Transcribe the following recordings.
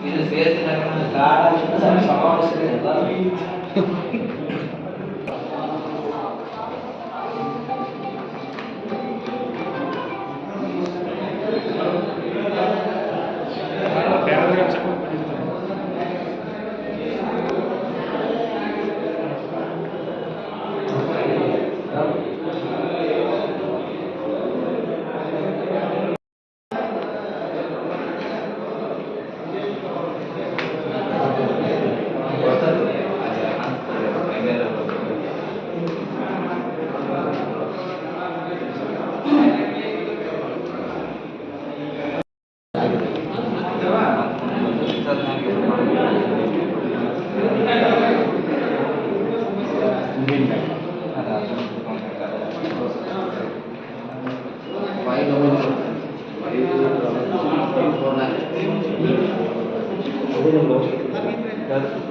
ಇದು ಸೇರಿಸಿದಾಗ ಗಾಢ ಸಮಾವೇಶದಲ್ಲಿ ಎಲ್ಲರೂ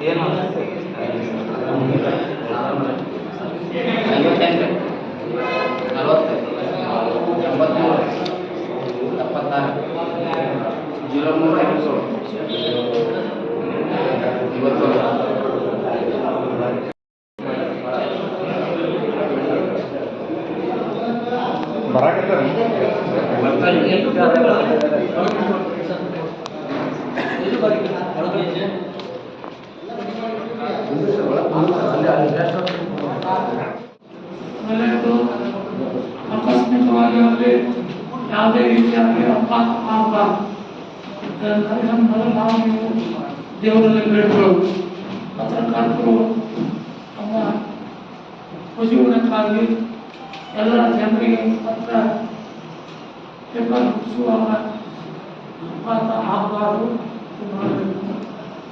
ಏನು 11 ಆಕಸ್ಮಿಕವಾಗಿ ಅವರಿಗೆ ಯಾವುದೇ ರೀತಿಯಾಗಿ ಅಪಘಾತ ಆಗಬಾರ್ದು. ನಾವು ನೀವು ದೇವರಲ್ಲಿ ಬೇಡ್ಕೊಳ್ಳೋದು. ಪತ್ರಕರ್ತರು ನಮ್ಮ ಉಪಜೀವನಕ್ಕಾಗಿ ಎಲ್ಲ ಜನರಿಗೆ ಪತ್ರ ಪೇಪರ್ ಮುಗಿಸುವಾಗ ಅಪಘಾತ ಆಗಬಾರ್ದು ಮಾಡಬೇಕು.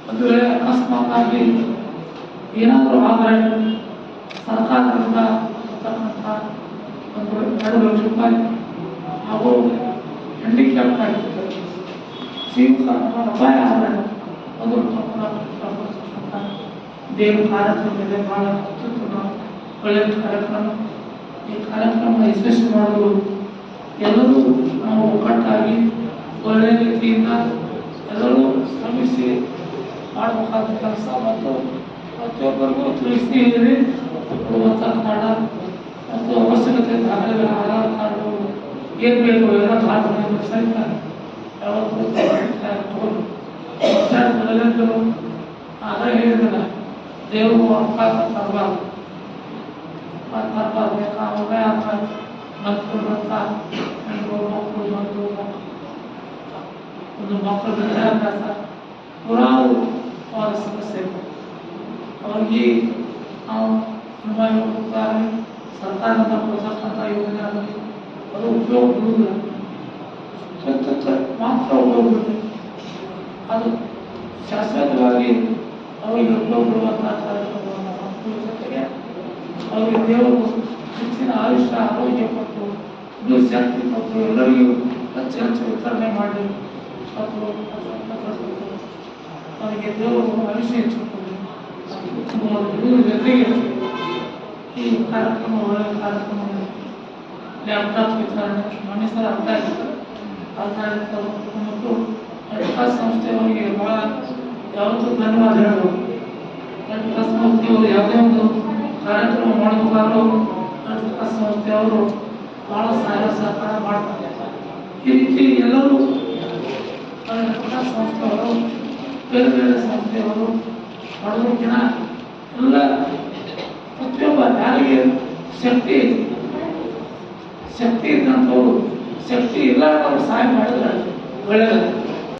ಒಂದು ವೇಳೆ ಅಕಸ್ಮಾತ್ ಆಗಿ ಏನಾದರೂ ಆದರೆ ಸರ್ಕಾರದಿಂದ ಬರ್ತಕ್ಕಂಥ ಒಂದು 2 ಲಕ್ಷ ರೂಪಾಯಿ ಹಾಗೂ ಹ್ಯಾಂಡಿಕ್ಯಾಪ್ ಆಗಿರ್ತದೆ ಜೀವಿಕ ಅಪಾಯ ಆದರೆ ಒಂದು ಬರ್ತಕ್ಕಂಥ ದೇವ್ರ ಕಾರ್ಯಕ್ರಮ ಇದೆ. ಭಾಳ ಅತ್ಯುತ್ತಮ ಒಳ್ಳೆಯ ಕಾರ್ಯಕ್ರಮ. ಈ ಕಾರ್ಯಕ್ರಮ ಯಶಸ್ವಿ ಮಾಡಲು ಎಲ್ಲರೂ ನಾವು ಒಗ್ಗಟ್ಟಾಗಿ ಒಳ್ಳೆಯ ರೀತಿಯಿಂದ ಎಲ್ಲರೂ ಶ್ರಮಿಸಿ ಮಾಡಬೇಕಾದ ಕೆಲಸ ಮತ್ತು ಪ್ರತಿಯೊಬ್ಬರಿಗೂ ತಿಳಿಸಿ ಹೇಳಿ ಕೊಡುವಂಥ ಕಾರಣ ಮತ್ತು ಅವಶ್ಯಕತೆ ದಾಖಲೆಗಳ ಆಧಾರ್ ಕಾರ್ಡು ಏನು ಬೇಕು ಎಲ್ಲ ಕಾರ್ಡ್ಗಳನ್ನು ಸಹಿತ ಯಾವತ್ತೂ ತಗೊಂಡು ಮೊದಲೆಂದರು ಆದರೆ ಹೇಳಿದಿಲ್ಲ ದೇವರು ಅಪಘಾತ ತರಬಾರ್ದು. ಅವರೇ ಆತ ಮಕ್ಕಳಂತ ಹೆಣ್ಣು ಮಕ್ಕಳು ಮಕ್ಕಳು ಒಂದು ಮಕ್ಕಳ ವಿದ್ಯಾಭ್ಯಾಸ ನೂರಾರು ಅವರ ಸಮಸ್ಯೆ ಇದೆ. ಅವರಿಗೆ ನಾವು ಅನುಭವಿಸುತ್ತಾರೆ ಸರ್ಕಾರದಿಂದ ಕೊಡ್ತಕ್ಕಂಥ ಯೋಜನೆ ಆಗಲಿ ಅದು ಉಪಯೋಗ ಬೀಳುವುದಿಲ್ಲ. ಸ್ವಚ್ಛತೆ ಮಾತ್ರ ಉಪಯೋಗ ಬೀಳುತ್ತೆ. ಅದು ಶಾಶ್ವತವಾಗಿ ಅವರಿಗೆ ಉಪಯೋಗ ಬೀಳುವಂಥ ಕಾರ್ಯಕ್ರಮವನ್ನು ಮಕ್ಕಳ ಜೊತೆಗೆ ಅವರಿಗೆ ದೇವರು ಹೆಚ್ಚಿನ ಆಯುಷ್ಯ ಆರೋಗ್ಯ ಕೊಟ್ಟು ಇದು ಶಕ್ತಿ ಕೊಟ್ಟು ಎಲ್ಲರಿಗೂ ಹೆಚ್ಚು ವಿತರಣೆ ಮಾಡಿ ಮತ್ತು ಅವರಿಗೆ ದೇವರು ಆಯುಷ್ಯ ಹೆಚ್ಚಿಕೊಂಡು ಜೊತೆಗೆ ಈ ಕಾರ್ಯಕ್ರಮ ಒಳ್ಳೆಯ ಕಾರ್ಯಕ್ರಮ. ಲ್ಯಾಪ್ಟಾಪ್ ವಿತರಣೆ ಮನುಷ್ಯರ ಅರ್ಥ ಮತ್ತು ವಿಕಾಸ್ ಸಂಸ್ಥೆಯವರಿಗೆ ಭಾಳ ಯಾವತ್ತೂ ಧನ್ಯವಾದ ಹೇಳಬೇಕು. ವಿಕಾಸ್ ಸಂಸ್ಥೆಯವರು ಯಾವುದೇ ಒಂದು ಕಾರ್ಯಕ್ರಮ ಮಾಡಬೇಕಾದ್ರೂ ವಿಕಾಸ್ ಸಂಸ್ಥೆಯವರು ಭಾಳ ಸಹಾಯ ಸಹಕಾರ ಮಾಡ್ತಾರೆ. ಈ ರೀತಿ ಎಲ್ಲರೂ ವಿಕಾಸ್ ಸಂಸ್ಥೆಯವರು ಬೇರೆ ಬೇರೆ ಸಂಸ್ಥೆಯವರು ಮಾಡೋದಕ್ಕಿಂತ ಎಲ್ಲ ಪ್ರತಿಯೊಬ್ಬ ಯಾರಿಗೆ ಶಕ್ತಿ ಇದ್ದಂಥವ್ರು ಶಕ್ತಿ ಇಲ್ಲದವ್ರು ಸಹಾಯ ಮಾಡಿದ್ರೆ ಒಳ್ಳೆಯದು.